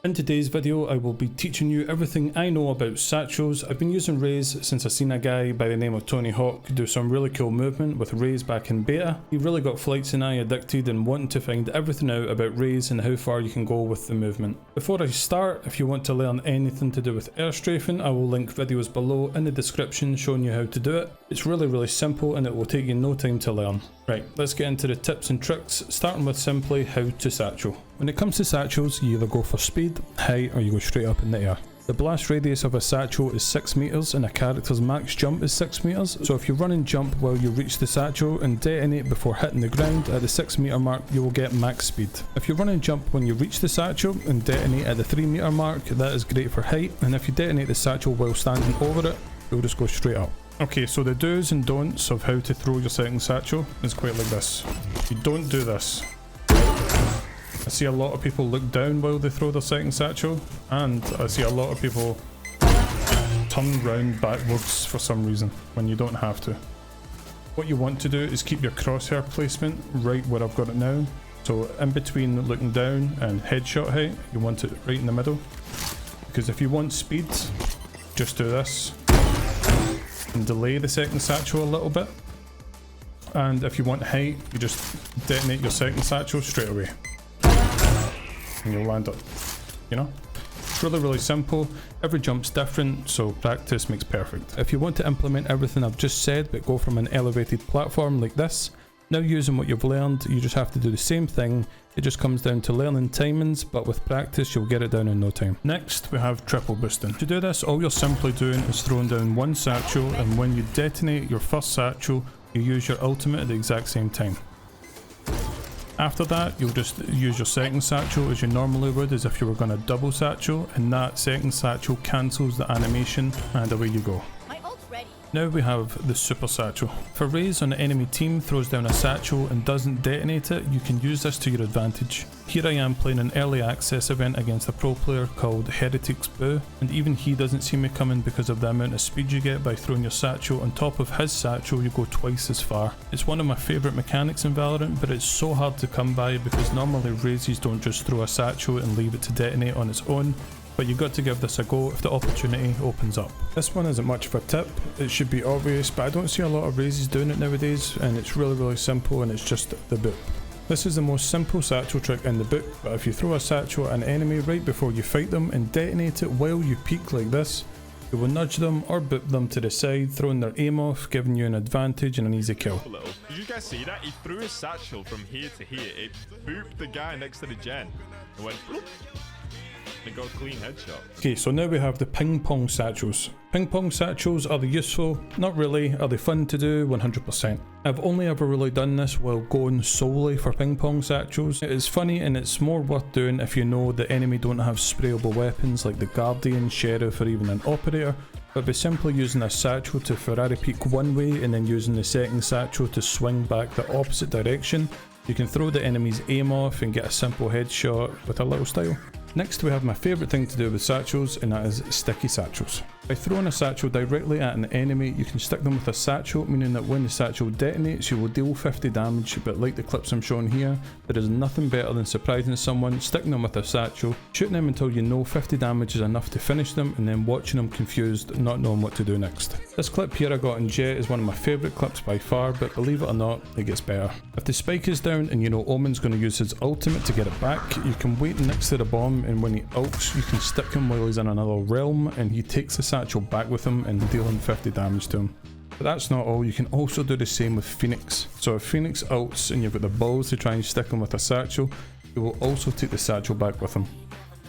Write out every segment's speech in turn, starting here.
In today's video, I will be teaching you everything I know about satchels. I've been using Raze since I seen a guy by the name of Tony Hawk do some really cool movement with Raze back in beta. He really got Flights and I addicted and wanting to find everything out about Raze and how far you can go with the movement. Before I start, if you want to learn anything to do with air strafing, I will link videos below in the description showing you how to do it. It's really simple and it will take you no time to learn. Right, let's get into the tips and tricks, starting with simply how to satchel. When it comes to satchels, you either go for speed, height, or you go straight up in the air. The blast radius of a satchel is 6 meters and a character's max jump is 6 meters, so if you run and jump while you reach the satchel and detonate before hitting the ground at the 6 meter mark, you will get max speed. If you run and jump when you reach the satchel and detonate at the 3 meter mark, that is great for height, and if you detonate the satchel while standing over it, you'll just go straight up. Okay, so the do's and don'ts of how to throw your second satchel is quite like this. You don't do this. I see a lot of people look down while they throw their second satchel, and I see a lot of people turn round backwards for some reason when you don't have to. What you want to do is keep your crosshair placement right where I've got it now. So in between looking down and headshot height, you want it right in the middle. Because if you want speed, just do this. And delay the second satchel a little bit, and if you want height, you just detonate your second satchel straight away and you'll land up, you know. It's really simple. Every jump's different, so practice makes perfect. If you want to implement everything I've just said but go from an elevated platform like this, now using what you've learned, you just have to do the same thing. It just comes down to learning timings, but with practice you'll get it down in no time. Next we have triple boosting. To do this, all you're simply doing is throwing down one satchel, and when you detonate your first satchel, you use your ultimate at the exact same time. After that, you'll just use your second satchel as you normally would, as if you were going to double satchel, and that second satchel cancels the animation, and away you go. Now we have the Supersatchel. For Raze on the enemy team throws down a satchel and doesn't detonate it, you can use this to your advantage. Here I am playing an early access event against a pro player called Heretic's Boo, and even he doesn't see me coming because of the amount of speed you get by throwing your satchel on top of his satchel. You go twice as far. It's one of my favourite mechanics in Valorant, but it's so hard to come by because normally Razes don't just throw a satchel and leave it to detonate on its own. But you've got to give this a go if the opportunity opens up. This one isn't much of a tip, it should be obvious, but I don't see a lot of Razes doing it nowadays, and it's really simple, and it's just the boop. This is the most simple satchel trick in the book, but if you throw a satchel at an enemy right before you fight them and detonate it while you peek like this, you will nudge them or boop them to the side, throwing their aim off, giving you an advantage and an easy kill. Did you guys see that? He threw his satchel from here to here, it booped the guy next to the gen. It went bloop. And got a clean headshot. Okay, so now we have the ping pong satchels. Ping pong satchels, are they useful? Not really. Are they fun to do? 100%. I've only ever really done this while going solely for ping pong satchels. It is funny and it's more worth doing if you know the enemy don't have sprayable weapons like the Guardian, Sheriff, or even an Operator. But by simply using a satchel to Ferrari peek one way and then using the second satchel to swing back the opposite direction, you can throw the enemy's aim off and get a simple headshot with a little style. Next we have my favourite thing to do with satchels, and that is sticky satchels. By throwing a satchel directly at an enemy, you can stick them with a satchel, meaning that when the satchel detonates you will deal 50 damage, but like the clips I'm showing here, there is nothing better than surprising someone, sticking them with a satchel, shooting them until you know 50 damage is enough to finish them, and then watching them confused, not knowing what to do next. This clip here I got in Jet is one of my favourite clips by far, but believe it or not, it gets better. If the spike is down and you know Omen's going to use his ultimate to get it back, you can wait next to the bomb, and when he ults you can stick him while he's in another realm, and he takes the satchel back with him and dealing 50 damage to him. But that's not all, you can also do the same with Phoenix. So if Phoenix ults and you've got the balls to try and stick him with a satchel, you will also take the satchel back with him.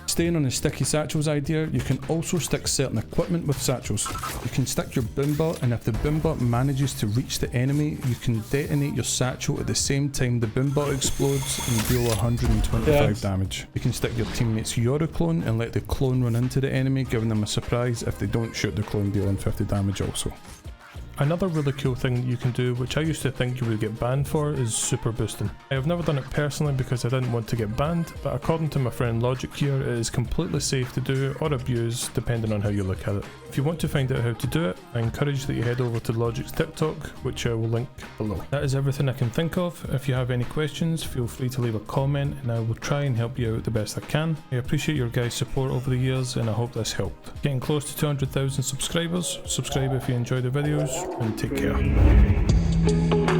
Staying on the sticky satchels idea, you can also stick certain equipment with satchels. You can stick your boombot, and if the boombot manages to reach the enemy, you can detonate your satchel at the same time the boombot explodes and deal 125 damage. You can stick your teammate's Yoru clone and let the clone run into the enemy, giving them a surprise if they don't shoot the clone, dealing 50 damage also. Another really cool thing you can do, which I used to think you would get banned for, is super boosting. I have never done it personally because I didn't want to get banned, but according to my friend Logic here, it is completely safe to do or abuse depending on how you look at it. If you want to find out how to do it, I encourage that you head over to Logic's TikTok, which I will link below. That is everything I can think of. If you have any questions, feel free to leave a comment and I will try and help you out the best I can. I appreciate your guys' support over the years and I hope this helped. Getting close to 200,000 subscribers. Subscribe if you enjoy the videos and take care.